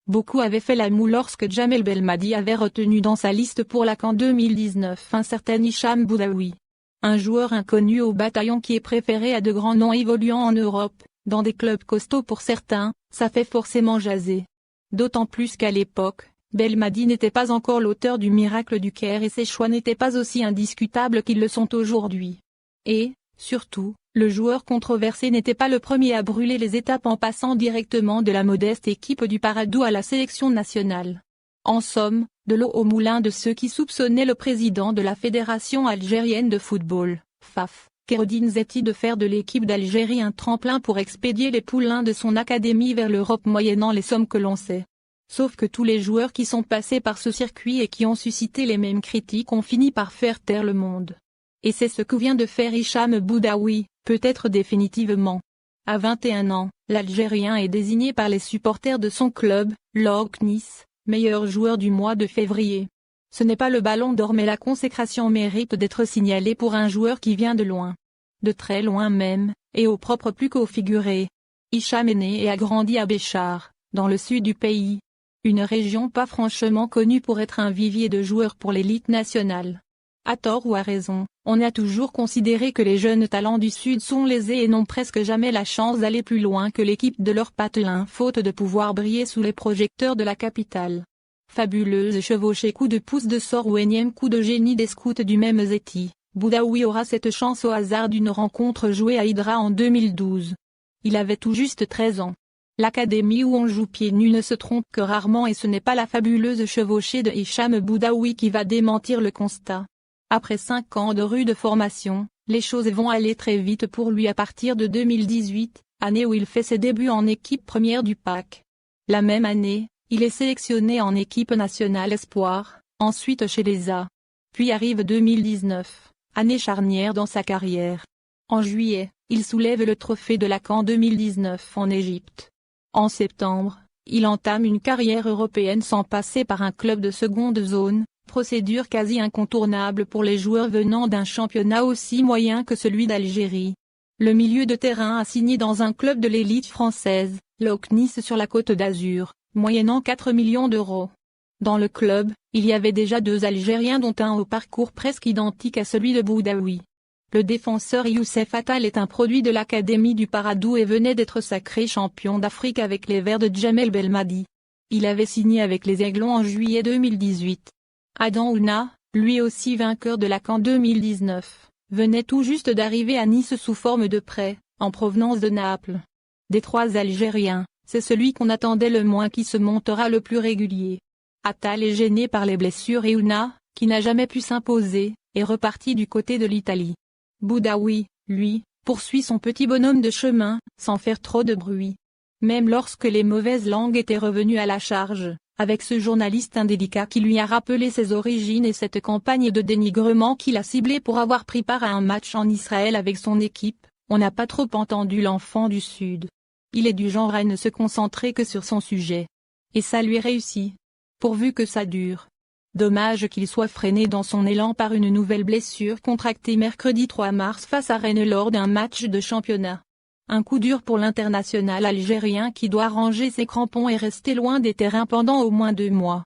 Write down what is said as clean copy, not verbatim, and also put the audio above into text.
Beaucoup avaient fait la moue lorsque Djamel Belmadi avait retenu dans sa liste pour la CAN 2019 un certain Hicham Boudaoui. Un joueur inconnu au bataillon qui est préféré à de grands noms évoluant en Europe, dans des clubs costauds pour certains, ça fait forcément jaser. D'autant plus qu'à l'époque, Belmadi n'était pas encore l'auteur du miracle du Caire et ses choix n'étaient pas aussi indiscutables qu'ils le sont aujourd'hui. Et, surtout, le joueur controversé n'était pas le premier à brûler les étapes en passant directement de la modeste équipe du Paradou à la sélection nationale. En somme, de l'eau au moulin de ceux qui soupçonnaient le président de la Fédération algérienne de football, FAF, Kheireddine Zetti de faire de l'équipe d'Algérie un tremplin pour expédier les poulains de son académie vers l'Europe moyennant les sommes que l'on sait. Sauf que tous les joueurs qui sont passés par ce circuit et qui ont suscité les mêmes critiques ont fini par faire taire le monde. Et c'est ce que vient de faire Hicham Boudaoui, peut-être définitivement. À 21 ans, l'Algérien est désigné par les supporters de son club, l'OGC Nice, meilleur joueur du mois de février. Ce n'est pas le ballon d'or mais la consécration mérite d'être signalée pour un joueur qui vient de loin. De très loin même, et au propre plus qu'au figuré. Hicham est né et a grandi à Béchar, dans le sud du pays. Une région pas franchement connue pour être un vivier de joueurs pour l'élite nationale. À tort ou à raison, on a toujours considéré que les jeunes talents du Sud sont lésés et n'ont presque jamais la chance d'aller plus loin que l'équipe de leur patelin faute de pouvoir briller sous les projecteurs de la capitale. Fabuleuse chevauchée, coup de pouce de sort ou énième coup de génie des scouts du même Zetti, Boudaoui aura cette chance au hasard d'une rencontre jouée à Hydra en 2012. Il avait tout juste 13 ans. L'académie où on joue pieds nus ne se trompe que rarement et ce n'est pas la fabuleuse chevauchée de Hicham Boudaoui qui va démentir le constat. Après 5 ans de rude formation, les choses vont aller très vite pour lui à partir de 2018, année où il fait ses débuts en équipe première du PAC. La même année, il est sélectionné en équipe nationale espoir, ensuite chez les A. Puis arrive 2019, année charnière dans sa carrière. En juillet, il soulève le trophée de la CAN 2019 en Égypte. En septembre, il entame une carrière européenne sans passer par un club de seconde zone, procédure quasi incontournable pour les joueurs venant d'un championnat aussi moyen que celui d'Algérie. Le milieu de terrain a signé dans un club de l'élite française, l'OGC Nice sur la Côte d'Azur, moyennant 4 millions d'euros. Dans le club, il y avait déjà 2 Algériens dont un au parcours presque identique à celui de Boudaoui. Le défenseur Youssef Attal est un produit de l'académie du Paradou et venait d'être sacré champion d'Afrique avec les Verts de Djamel Belmadi. Il avait signé avec les Aiglons en juillet 2018. Adam Ouna, lui aussi vainqueur de la CAN 2019, venait tout juste d'arriver à Nice sous forme de prêt, en provenance de Naples. Des 3 Algériens, c'est celui qu'on attendait le moins qui se montera le plus régulier. Attal est gêné par les blessures et Ouna, qui n'a jamais pu s'imposer, est reparti du côté de l'Italie. Boudaoui, lui, poursuit son petit bonhomme de chemin, sans faire trop de bruit. Même lorsque les mauvaises langues étaient revenues à la charge, avec ce journaliste indélicat qui lui a rappelé ses origines et cette campagne de dénigrement qu'il a ciblée pour avoir pris part à un match en Israël avec son équipe, on n'a pas trop entendu l'enfant du Sud. Il est du genre à ne se concentrer que sur son sujet. Et ça lui réussit. Pourvu que ça dure. Dommage qu'il soit freiné dans son élan par une nouvelle blessure contractée mercredi 3 mars face à Rennes lors d'un match de championnat. Un coup dur pour l'international algérien qui doit ranger ses crampons et rester loin des terrains pendant au moins 2 mois.